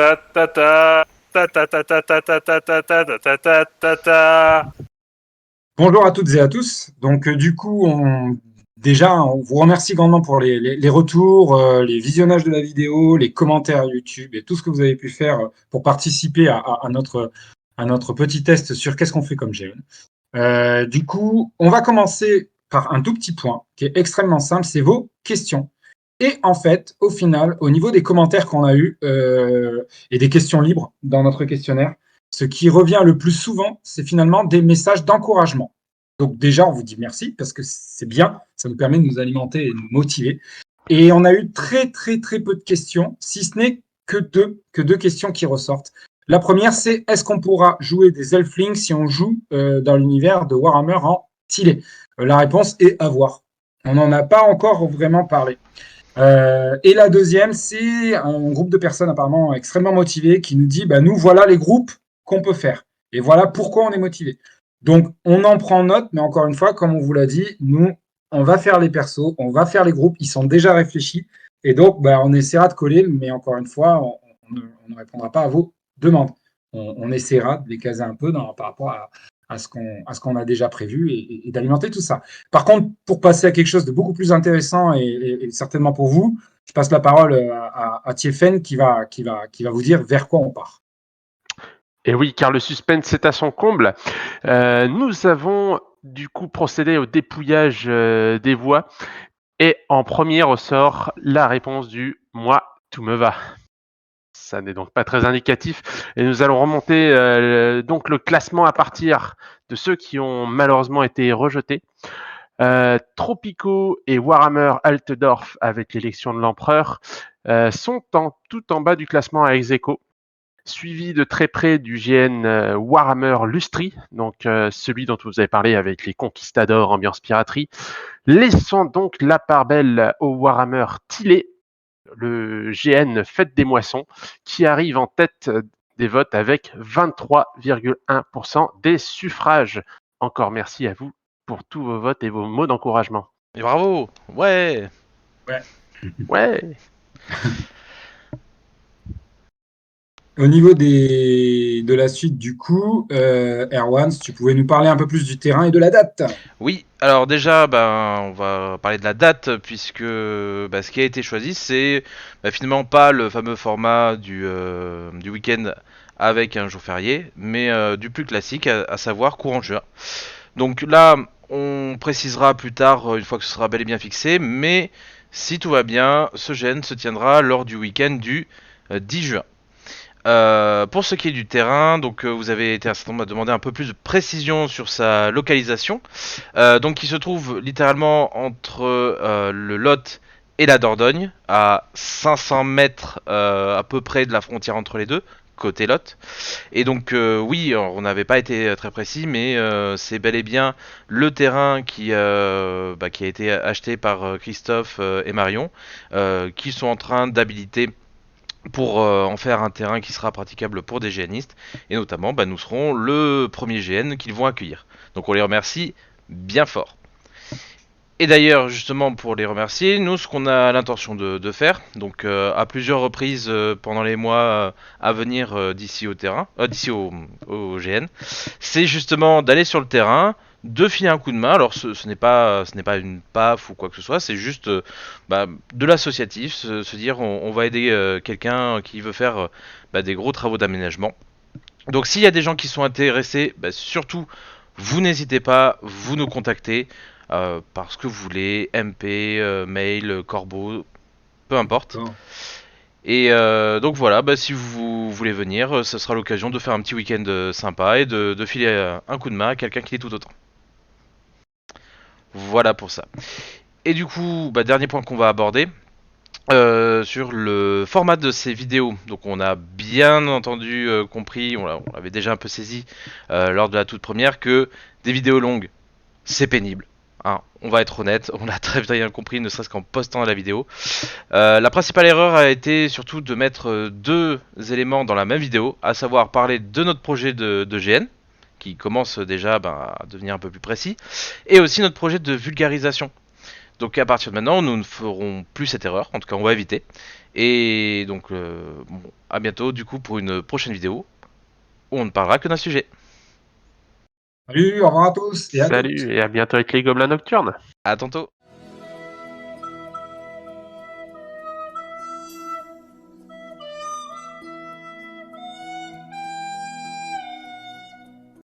ta ta ta ta ta ta ta ta ta ta ta ta ta ta ta. Bonjour à toutes et à tous. Donc, déjà, on vous remercie grandement pour les retours, les visionnages de la vidéo, les commentaires YouTube et tout ce que vous avez pu faire pour participer à notre petit test sur qu'est-ce qu'on fait comme GN. On va commencer par un tout petit point qui est extrêmement simple, c'est vos questions. Et en fait, au final, au niveau des commentaires qu'on a eus et des questions libres dans notre questionnaire, ce qui revient le plus souvent, c'est finalement des messages d'encouragement. Donc déjà, on vous dit merci parce que c'est bien, ça nous permet de nous alimenter et de nous motiver. Et on a eu très peu de questions, si ce n'est que deux questions qui ressortent. La première, c'est est-ce qu'on pourra jouer des Elflings si on joue dans l'univers de Warhammer en Tillet? La réponse est à voir. On n'en a pas encore vraiment parlé. Et la deuxième, c'est un groupe de personnes apparemment extrêmement motivées qui nous dit bah, nous, voilà les groupes qu'on peut faire. Et voilà pourquoi on est motivé. Donc, on en prend note, mais encore une fois, comme on vous l'a dit, nous, on va faire les persos, on va faire les groupes, ils sont déjà réfléchis. Et donc, bah, on essaiera de coller, mais encore une fois, on ne répondra pas à vos demandes. On essaiera de les caser un peu par rapport à ce qu'on a déjà prévu et d'alimenter tout ça. Par contre, pour passer à quelque chose de beaucoup plus intéressant et certainement pour vous, je passe la parole à Tiefen qui va vous dire vers quoi on part. Et oui, car le suspense est à son comble. Nous avons du coup procédé au dépouillage des voix. Et en premier ressort la réponse du « moi, tout me va ». Ça n'est donc pas très indicatif. Et nous allons remonter donc le classement à partir de ceux qui ont malheureusement été rejetés. Tropico et Warhammer Altdorf avec l'élection de l'empereur sont tout en bas du classement à ex-aequo, suivi de très près du GN Warhammer Lustri, donc celui dont vous avez parlé avec les conquistadors ambiance piraterie. Laissons donc la part belle au Warhammer Tillet, le GN Fête des Moissons, qui arrive en tête des votes avec 23,1% des suffrages. Encore merci à vous pour tous vos votes et vos mots d'encouragement. Et bravo. Ouais. Ouais. Au niveau de la suite, du coup, Erwan, si tu pouvais nous parler un peu plus du terrain et de la date. Oui, alors déjà, on va parler de la date, puisque ce qui a été choisi, c'est finalement pas le fameux format du week-end avec un jour férié, mais du plus classique, à savoir courant juin. Donc là, on précisera plus tard, une fois que ce sera bel et bien fixé, mais si tout va bien, ce GN se tiendra lors du week-end du 10 juin. Pour ce qui est du terrain, donc vous avez été un certain nombre à demander un peu plus de précision sur sa localisation. Donc il se trouve littéralement entre le Lot et la Dordogne, à 500 mètres à peu près de la frontière entre les deux, côté Lot. Et donc oui, on n'avait pas été très précis, mais c'est bel et bien le terrain qui a été acheté par Christophe et Marion, qui sont en train d'habiliter pour en faire un terrain qui sera praticable pour des GNistes, et notamment nous serons le premier GN qu'ils vont accueillir. Donc on les remercie bien fort. Et d'ailleurs, justement, pour les remercier, nous, ce qu'on a l'intention de faire, donc à plusieurs reprises pendant les mois à venir d'ici au terrain, d'ici au GN, c'est justement d'aller sur le terrain, de filer un coup de main. Alors, ce n'est pas une PAF ou quoi que ce soit, c'est juste de l'associatif, se dire on va aider quelqu'un qui veut faire des gros travaux d'aménagement. Donc, s'il y a des gens qui sont intéressés, surtout, vous n'hésitez pas, vous nous contactez. Parce que vous voulez, MP, mail, corbeau, peu importe. D'accord. Et donc voilà, si vous voulez venir, ce sera l'occasion de faire un petit week-end sympa et de filer un coup de main à quelqu'un qui est tout autant. Voilà pour ça. Et du coup, dernier point qu'on va aborder, sur le format de ces vidéos. Donc on a bien entendu compris, on l'avait déjà un peu saisi lors de la toute première, que des vidéos longues, c'est pénible. Hein, on va être honnête, on l'a très bien compris, ne serait-ce qu'en postant la vidéo. La principale erreur a été surtout de mettre deux éléments dans la même vidéo, à savoir parler de notre projet de GN, qui commence déjà à devenir un peu plus précis, et aussi notre projet de vulgarisation. Donc à partir de maintenant, nous ne ferons plus cette erreur, en tout cas on va éviter. Et donc, bon, à bientôt du coup pour une prochaine vidéo où on ne parlera que d'un sujet. Salut, au revoir à tous et à toutes. Salut et à bientôt avec les Gobelins Nocturnes. À tantôt.